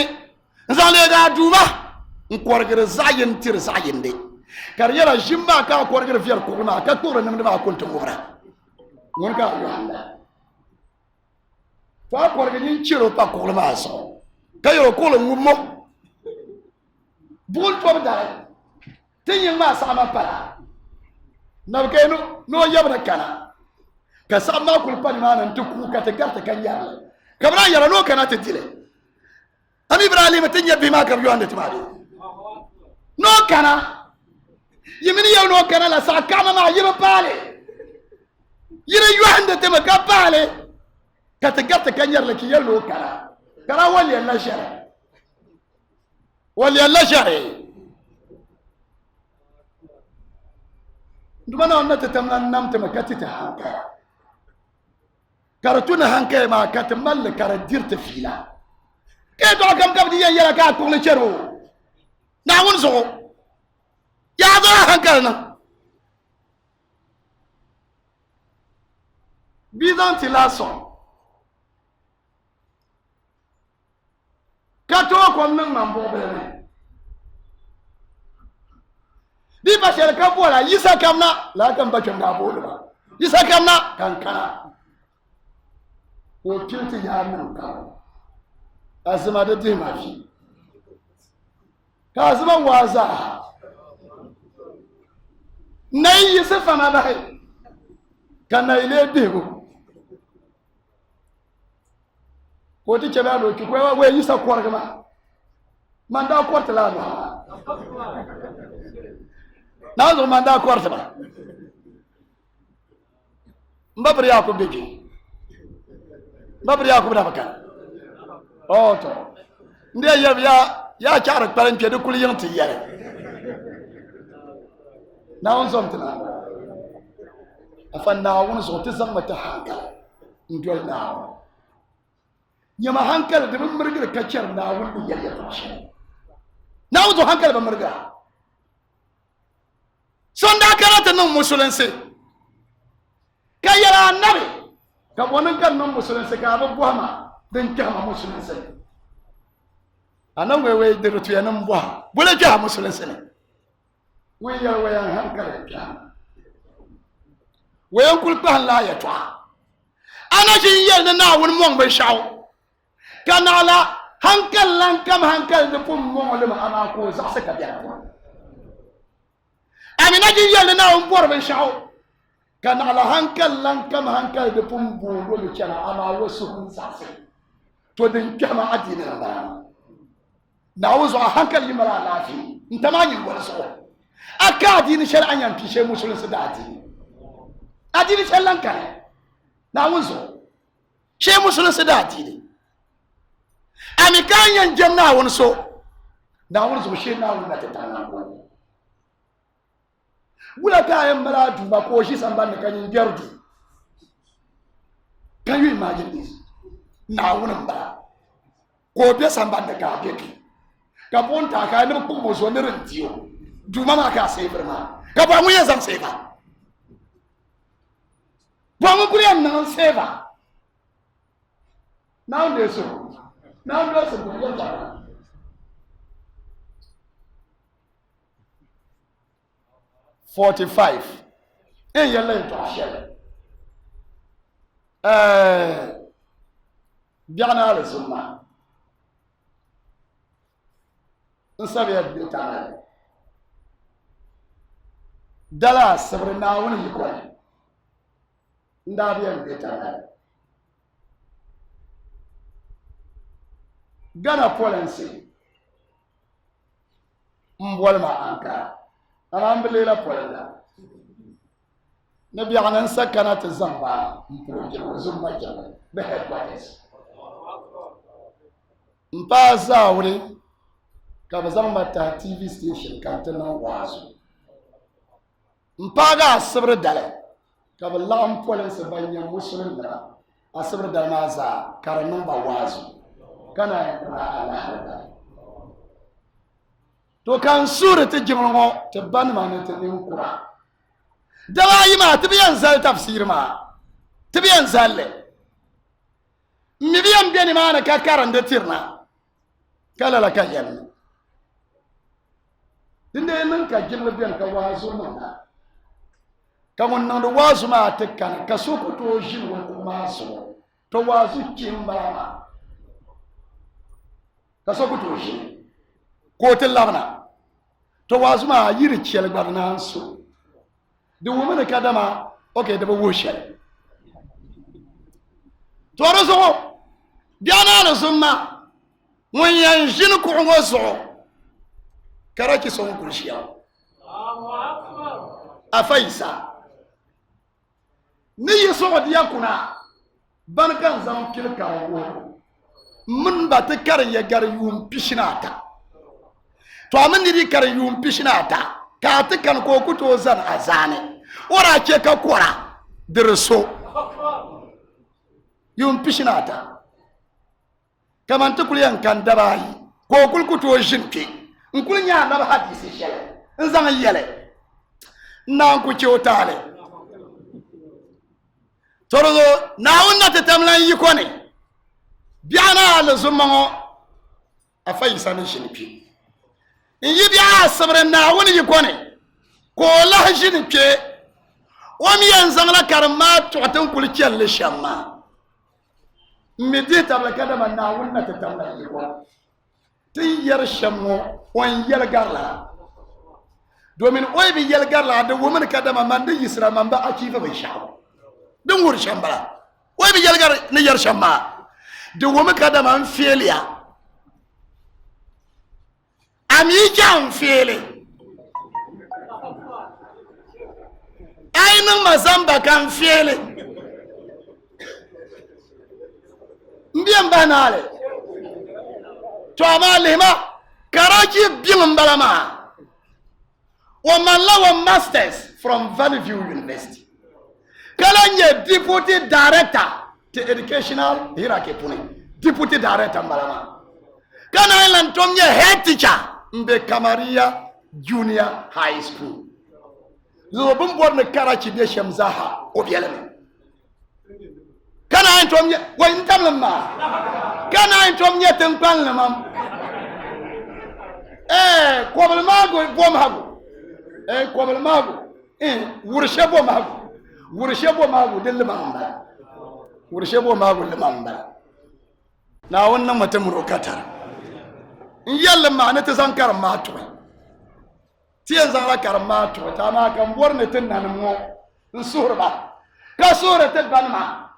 zale da duba nkorgere zayin tir zayin de karyara jimba ka korgere fiar kuruna ka tore namde ba kunta mubra ngon ka yanda fa korgere nin chiro pa kuruma so kayo ko lo ngummo bul to dare tinyin ma sama para nabkenu no yabna kana ka sama kul pan manan tukku ka ta garta kan yalla kabra yara no kana ta dile ami ibrahim tinya bi ma ka yo ande timari no kana yimini yow no kana la sa kama ma yiba pale yire yo ande te ma ka pale ka ta garta kan yalla ki yallo kana wali alla shari ndumana onna ta tamna namta makati ta hanka karatuna hanka ma katmal karadirta fila ke to kam kam diya yara ka ko le chero na won so ya do hanka na bizanti laso kato ko nan mambo bele di ba shere ka bola yisa kamna la kan ba kan da bola yisa kamna kan kana ko kinti ya nan ka azuma da dima fi ka azuma waza nay yisa fama ba kan na ile dego ko ti cheba no ki ko we yisa korgama man da korta la nazo manda kortba mbabri yakub biji mbabri yakub da baka oto ndiye ya chara paran ke de kuliyan tiyare na on somtna afan na won so ti zamma ta hanka ndol na nyama hankal de murgir kacer na won yalla ta shi na wuzo hankal ba murga sonda karata nan musulunci ka yara nabi ka bonin kan nan musulunci ka ba buhama dan kama musulunci anan wewe da rutu yanan buha bule ka musulunci ne wiya wayan hankali ka wayan kulpa Allah ya twa ana jin yel na won mon bai shawo kana la hankalan kam hankal da pum mon le ana ko za saka biya amina ji yalla na on bor ben shaw kana ala hankal lan kam hankal de pum bo lo chana ama wasu hun sase to den kama adina ba na wazo hankal limara lafi ntamani wala so akadi ni shar'an yan fi she musulun sadati adini shallan kare na wazo she musulun sadati ne amikan yan janna won so na wazo she na won ta tana ko wula kayan maladu ba ko shi san ban kan jardu can you imagine this na wunan ba ko be san ban da ka beki ka bonta ka ne ko mo so ne rentiyo duma ma ka sai birma ka ba mu yan san sai ba mu kuri nan sai ba now they so ko ya 45 yalla to ashel biana ala sunna nsabe ya bitana dala sabri naawuni yikoli ndabiyan betana Ghana policy mbolma anka anambelela polala nabi anan sakana ta zamba mproje zumma jama be headquarters mpaza wuri ka bazamba ta TV station kan ta nan wazo mpaga sabr dale ka ballam policy banyan musulmi da asabr da maza karamin ba wazo kana ala to kan sura ta jimro ta ban ma ne ta nin qur'an dawa yi ma tibiyan zal tafsir ma tibiyan zalle mi biyan beni ma na ka karanda tirna kala la ka yan dinde nan ka jimro biyan ka wazo na ka wannan wazo ma ta kan ka so ko to shi wa ma so to wazo kimba ka so kuto shi ko tillabna to wazuma yiri chel gbarna so the woman kadama okay da bawo shel to rozo diana no summa mun yan jin ku ngo so karaki so ku shiya Allahu akbar afaisa ni yeso diya kuna ban kan zam kilka wo mun ba ta karya gar yum pishinata to amin diri kar yum pishinata ka ta kan ko kuto zan azane ora ce ka kora dirso yum pishinata kaman ta kuliyan kan dabai ko kulkuto jinke in kulnya na hadisi shele in zan yele nan ku ce otale torozo na wonna ta tamlan yi ko ne biana ala zumango afai sanin shinpi in yi biya sabran na wani yikone ko la shinpe wami yanzan la karma tuatan kulkiyal le shamma midi tabla kada man na wonna ta tabla yiko tin yar shammo on yar garla domin oy bi yar garla da woman kada man da yisra man ba akifa bai shawo dan wur shambara oy bi yar gar ni yar shamma the woman kada man failure am yi jam failing ainin mazamba kan failing mbiyan banale to amalima karachi bilim balama wa malawa masters from Valley View University kalanye deputy director the educational hierarchy puni deputy director malama kana ilan tomye head teacher mbe Kamaria Junior High School zo bumbor ne Karachi de Shamzaha obieleme kana tomye wa intamlama kana tomye tempan lamam kobelmago bomhago kobelmago wurshebo mago dilmamba wurshebo mago limamba na wannan mutum rokatar in yalla ma na ta san karmato ti yanzu ra karmato ta ma kan borne tin nan mo in surba ka sura ta banma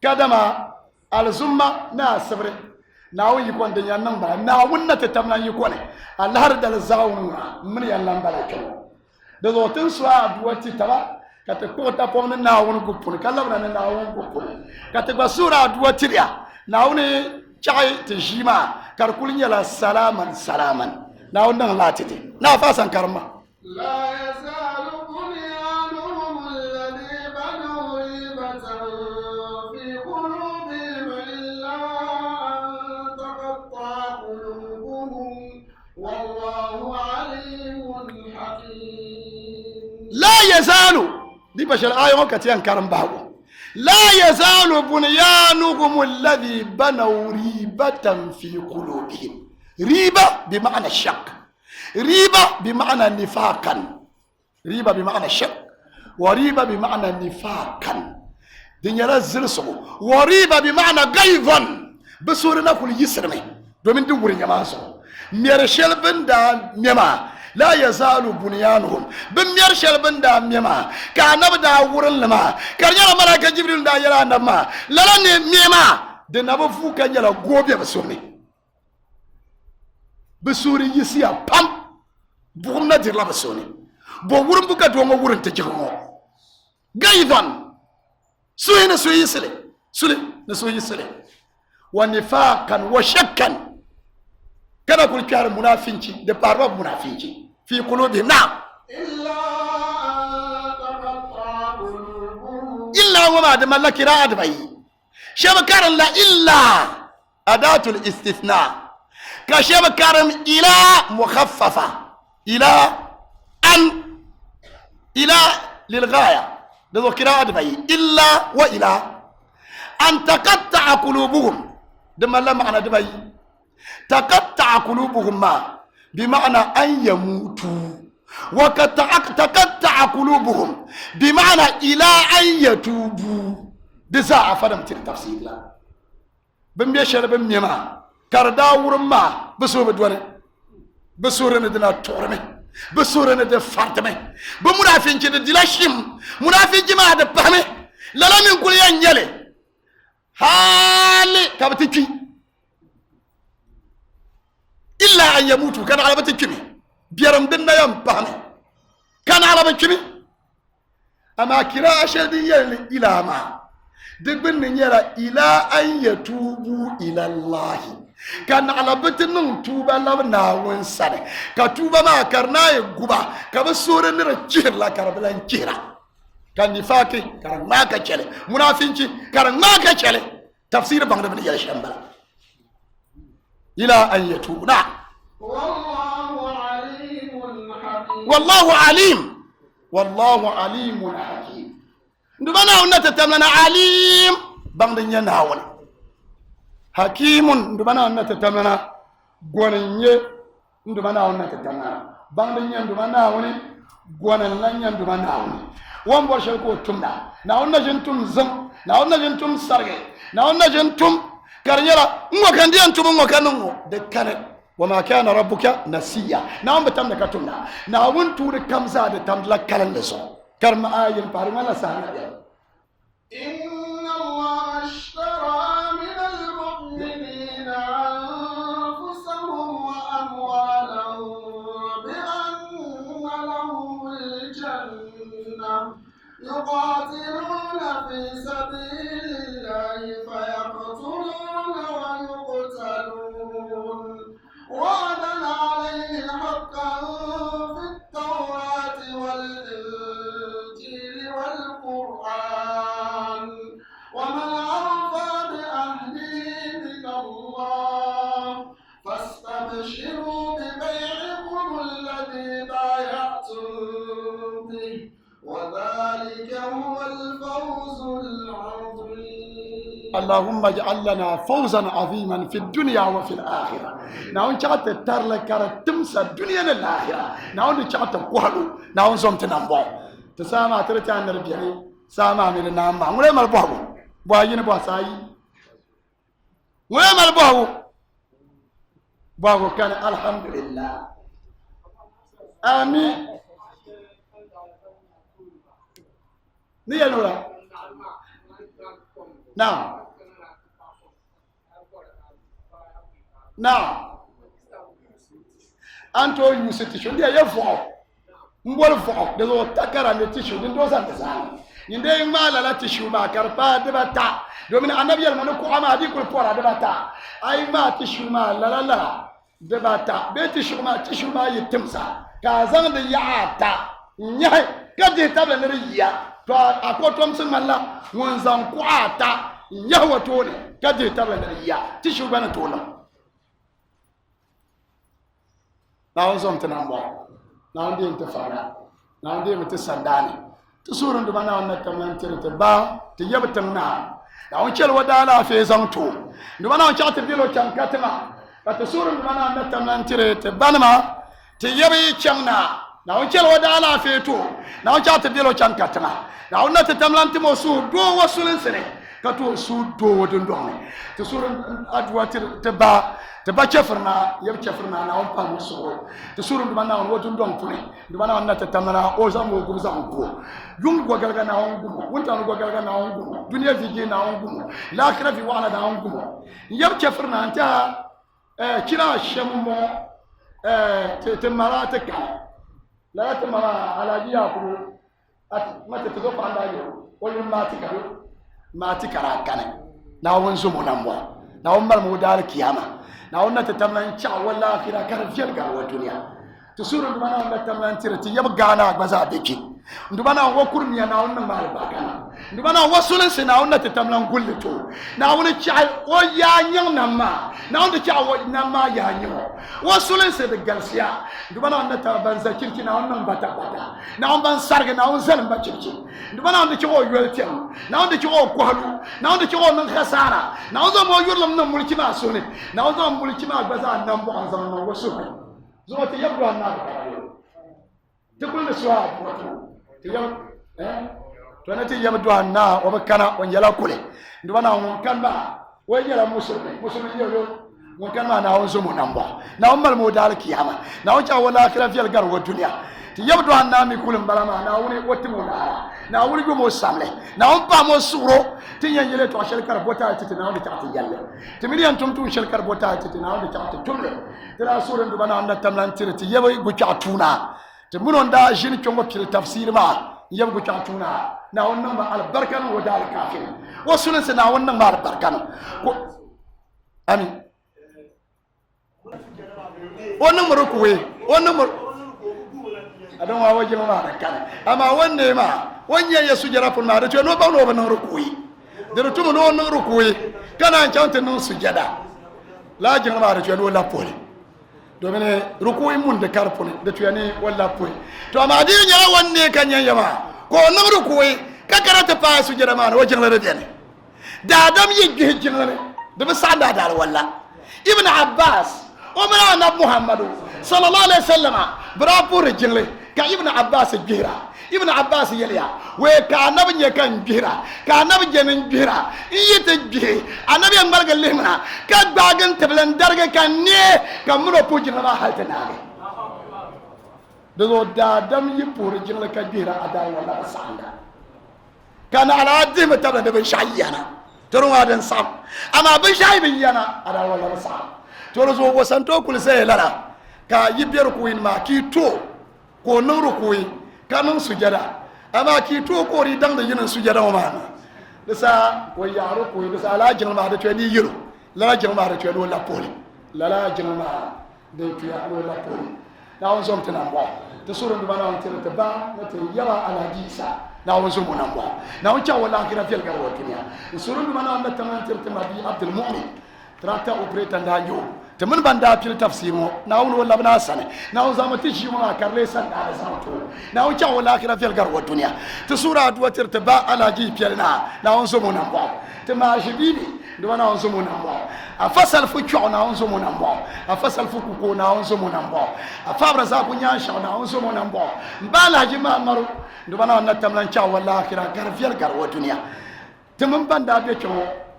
kadama alzumma na sabre na wuyi kon da yan nan ba na wunna ta tamnan yi kone Allah har da zawun mun yan nan bala kyau da zo tin su abuwati taba kata kota pomna na won gupun kalabra na won gupun kata basura aduwati ya na woni chai tijima karkulin yala salaman na wannan latiti na fasan karma la yazalu bunyanuhum alladhi banu ribatan fi qulubihim illa an taqatta qulubuhum wallahu alimun hakim la yazalu di bashal ayo wakati an karam bago لا يزال بنيانهم الذي بنوا ريبة في قلوبهم ريبة بمعنى الشك ريبة بمعنى نفاقا ريبة بمعنى الشك وريبة بمعنى نفاقا دنيا زلسو وريبة بمعنى غيظا بسورنا كل يسرمي دومين دوري جماسو ميرشل بندا ميما لا يزال بنيانهم بميرشل بندا ميما كان نبدا ورن لما كان يلا ملاك جبريل دا يلا نما لا ميما de nabo fu kan yala gobe basoni basuri yisiya pam bugum na dirla basoni bo wurum buka do ngo wurin te jiko gaidan suyina suyisle sule na suyisle wa nifaqan wa shakkan kana kul kar munafinci de parwa munafinci fi qulubihim na illa wa ma da malakira adbai شبكار لا إلا أداة الاستثناء كشبكار إلى مخففة إلى أن إلى للغاية لذكر أدبي إلا وإلى أن تقطع قلوبهم دم الله معنى دبي تقطع قلوبهم ما بمعنى أن يموتوا وتقطع قلوبهم بمعنى إلى أن يتوبوا دزا فدم تر تفسير لا بمبيشر بميما كردا ورما بسو بدونه بسورن دنا تورمي بسورن د فارتمي بمنافين جد دلاشم منافين جما د فهمي لا لا من كل ينجلي حالي كبتكي الا ان يموتوا كان على بتكي بيرم دنا يم فهمي كان على بتكي اما كرا شديه الى ما دبن نيرا الى ان يتوبوا الى الله كان على بتنن توبا لنا ونسر كتوبا ما كرنا يغبا كبسور نر جير لا كربلان جيرا كان نفاقي كان ما كچله منافقي كان ما كچله تفسير بان بن يا شمبلا الى ان يتوبوا والله عليم والله عليم حكيم ndubana unata tamana alim bangdanya nawon hakimun ndubana unata tamana gonanye ndubana unata tamana bangdanya ndubana woni gonan lanya ndubana woni won borshe ko tumda na onna jentum zam na onna jentum sarge na onna jentum karyara ngo kandi antum ngo kanungo de kane wama kana rabbuka nasiya na on batam da katumna na won tuure kamza de tamla kalan leso كرم آية بارمانا سهنا إن الله اشترى من المؤمنين أنفسهم وأموالهم بأن لهم الجنة يقاتلون في سبيل الله فيقتلون ويقتلون وعدا عليه حقا في التوراة والإنجيل والقرآن ومن أوفى بعهده من الله فاستبشروا ببيعكم الذي بايعتم به وذلك هو الفوز العظيم. اللهم اجعل لنا فوزا عظيما في الدنيا وفي الآخرة. نحن شغلت التارلة كارت تمسى الدنيا للآخرة. نحن شغلت قهلو نحن زمت نمبو تسامع ترتي عن ربيعي سامع من النامع ولا مالبوهو بواجين بواساي ولا مالبوهو بوهو كان الحمد لله آمين نيا نورا نعم نعم أنتو يوسف دي يفعل مبول فعل دلو تكرا نتشو دين دوزان تسان يندي ما لا تشو ما كربا دبتا دومين النبي الملك أما دي كل فورا دبتا أي ما تشو ما لا دبتا بيتشو ما تشو ما يتمسا كازان دي يعتا نيا كدي تابل نريا to ako Thompson malla wanzan kwata yawa tone kaje tabandariya ti shugana tola na wanzan tanamba na wande intafara na wande mutu sandani to surun da bana wannan kaman tirta ba ti yabtan na won cel wadala fe zanto da bana won chata bilo kan katima ta surun da bana wannan kaman tirta banma ti yabi chamna na won cel wadala fe to na won chata bilo kan katima na onna ta tamlanti mosu do wasulin sene kato su do wodin don to surun adwa te ba chefrna yeb chefrna na on pa muso te surun duma na on wodin don pune duma na on na te tamana o zamo gum zam ko yung go galga na on gum wonta go galga na on gum duniya vigi na on gum l'akhirah fi wala na on gum yeb chefrna anta kira shamumo te mara te ka la te mara ala jiya ko at mate te do pa ndayo wala mati kara kane na won zumo nan mo na won mar mu dal kiyama na won ta tamlan cha wala akhira kar fiel ga wa duniya to suru nduma na won tamlan tirati yab gana gbaza beki nduma na wo kurmiya na won mal bakana nduma na wasulin se na won ta tamlan gullito na won cha o ya nyang na ma na won cha wo na ma ya nyo wasulin se de galsiya nduma na won ta banza kirki na won bata na won ban sarga na won zalim ba kirki nduma na won ci o yeltiam na won ci o kwalu na won ci o nan khasara na won mo yurlam na mulki ma sone na won mulki ma gbaza nan bo an zaman wasu zo ta yabdu an na ta kullu suwa ta yab to na ta yabdu an na wa bakana on yala kule nduma na won kan ba wa yala musulmi yo won kan ma na won zo mo nan ba na won mal mo dal kiyama na won cha wala akhirah fil gar wa dunya ti yabdu an na mi kulum balama na woni wotti mo na wuri go mo samle na on pa mo suro ti nyen yele to shel kar bota ti na on ta yalle ti mi yan tum shel kar bota ti na on ta tumle tira sura ndu bana on tamlan ti yebe go cha tuna ti munon da jini chongo pil tafsir ma yebe go cha tuna na on ma al barkan wa dal kafir wa sunan se na on ma al barkan ko amin onan rukuwe onan adon wa waje ma da kana amma wanne ma wanye ya sujara fun ma da to no ba no ba nan rukuyi da rutumu no nan rukuyi kana chanta nan sujada la jin ma da to no la pole domin rukuyi mun da karfune da to ne walla pole to amma din ya wanne kan yan yama ko nan rukuyi ka karata fa sujada ma da wajin la da ne da adam yi gihjin ne da ba sanda da walla ibn abbas umar na muhammadu sallallahu alaihi wasallama brapur jinle ka ibn abbas gira ibn abbas yeliya we ka nabi nye kan gira ka nabi jenen gira yite gi anabi ngalga lemna ka bagan tablan darga kan ne ka muno pujina ma halta nage do da dam yi pur jinle ka gira ada wala sanda kana ala adim tabla da bin shayyana turwa dan sam ama bin shaybi yana ada wala sam to zo wasanto kul sai lara ka yibiyar kuyin ma ki to ko nan rukuyi kanun sujada amma ki to ko ri dan da yin sujada wa mana dasa wa ya rukuyi dasa la jinma da tani yiro la jinma da tani wala poli la jinma da tuya wala poli na on zom tana ba ta surun da bana on tira ta ba na ta yawa ala jisa na on zom nan ba na on cha wala kira fil gar wakiya surun da bana on ta man tira ta bi abdul mu'min trata opereta ndanyo te mun banda fil tafsir mo na won wala bana sane na won zama tishi mo karle san da zanto na won cha wala akhira fil gar wa dunya te sura duwa tirtaba ala ji pelna na won so mo nan ba te ma jibibi do na won so mo nan ba afasal fu cho na won so mo nan ba afasal fu ko na won so mo nan ba afabra za ku nya sha na won so mo nan ba mbala ji ma maru do na won tamlan cha wala akhira gar fil gar wa dunya te mun banda be cho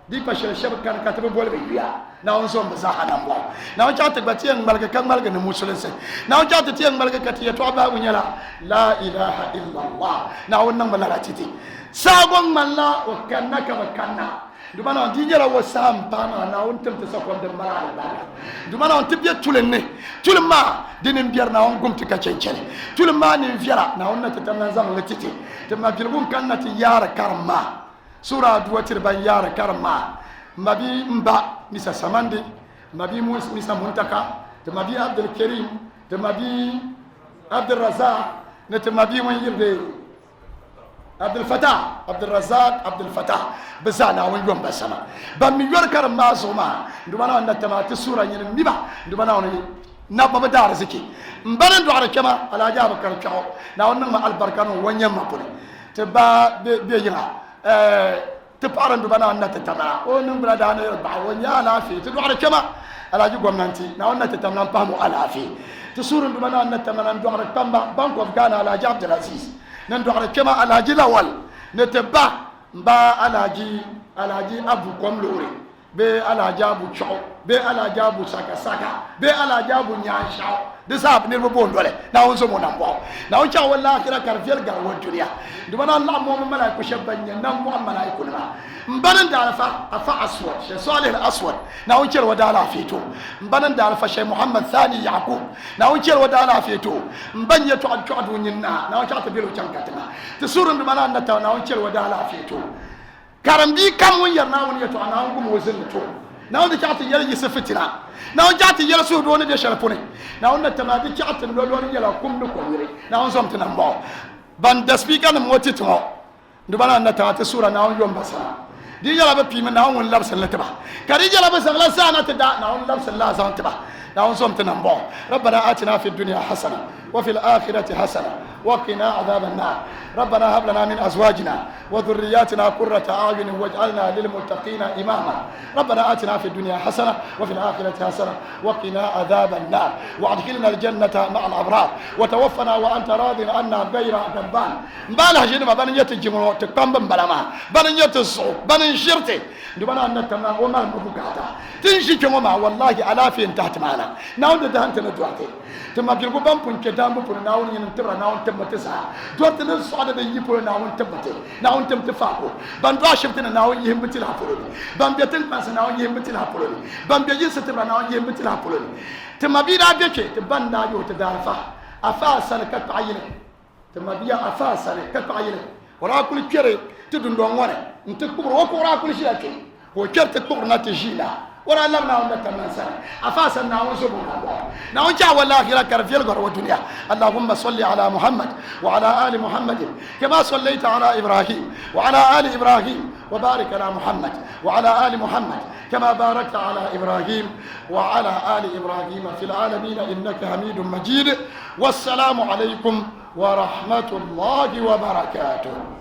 di pasal syabkan kata boleh biya na on so mazaha nan ba na on chata gbati yang malga kan malga ne musulunse na on chata ti yang malga kati ya to aba unyala la ilaha illallah na on nan balala titi sagon malla o kannaka makanna dumana on dinjara wo sam pana na on temta sakon de malala ba dumana on tibya tulenne tulma dinin biyar na on gumti ka cencene tulma ni viara na on na tatamna zam latiti tamma bilgum kannati yara karma sura duwatir ban yara karma mabi mba misa samandi mabi misa muntaka te mabi abdul karim te mabi abdul razak ne te mabi won yirde abdul fatah abdul razak abdul fatah bazana won yom basama ba mi yor karma zoma ndumana na tamati sura yin miba ndumana won na baba dar ziki mbaran do ara kama ala jaba kar chaw na won ma albarkanu wonyam ma pule te ba be yina te paran du bana na te tamara o num brada na ba wonya ala fi te do ara kama ala ji gomnanti na wonna te tamlan pamu ala fi te surun du bana na tamara do ara pamba bank of Ghana ala ji Abdul Aziz nan do ara kama ala ji lawal ne te ba mba ala ji alaji abu komlore be alaji abu chow be alaji abu saka be alaji abu nyanshaw de sab ne bo ndole na won so mo nan bo na won cha wallahi kira karfiyar garwar duniya dubana Allah mu malaiku shabban nan mu malaiku na mbanan da afa aswad shay salih al-aswad na won cerwa da ala fito mbanan da alfa shay muhammad thani yaqub na won cerwa da ala fito mbanye to adu nyinna na won cha ta bilu chankatna tisurun dubana na ta na won cerwa da ala fito karambi kam won yarna won yato ana won gumo wazin to na won cha ta yar yisfitina na won cha ta yar su do ne de sharfune na won ta ma bi cha ta lo lo yala kum du ko yire na won som tinan bo ban da speaker na moti to dubana na ta sura na won yomba sa دي جلبه بيم ناون لبس اللتبا كاري جلبه سغلا سانه تدا ناون لبس الله سان تبا ناون صمت نمبو ربنا آتنا في الدنيا حسنه وفي الآخرة حسنه وقنا عذاب النار ربنا هب لنا من ازواجنا وذرياتنا قرة اعين واجعلنا للمتقين اماما ربنا آتنا في الدنيا حسنه وفي الآخرة حسنه وقنا عذاب النار وادخلنا الجنة مع الابرار وتوفنا وانت راض عنا غير غضبان مبالغ جنما بان يتجمو تقام بلما بان يتسو بان شرتي دبنا ان تمام وما مبغاتا تنشي كما والله علافين تحت معنا ناود دهنت ندواتي تما بيرغو بام بونكي دامبو بون ناون ين تبرا ناون تمتسا دوت نن سوده د يبو ناون تمتي ناون تمتفاكو بان دوا شفتنا ناون يهمتي لافورو بان بيتن باس ناون يهمتي لافورو بان بيجي ستبرا ناون يهمتي لافورو تما بيدا بيكي تبان نايو تدارفا افا سنكت عينه تما بيا افا سنكت عينه ورا كل كيري تدون دون وانا انت كبر وكورا كل شيء اكي هو كيرت كبر ناتجينا ورا لنا ونتمنى سنه افاسنا وزبنا نوجع والله الى كرفي الغر والدنيا اللهم صل على محمد وعلى ال محمد كما صليت على ابراهيم وعلى ال ابراهيم وبارك على محمد وعلى ال محمد كما باركت على ابراهيم وعلى ال ابراهيم في العالمين انك حميد مجيد والسلام عليكم ورحمه الله وبركاته.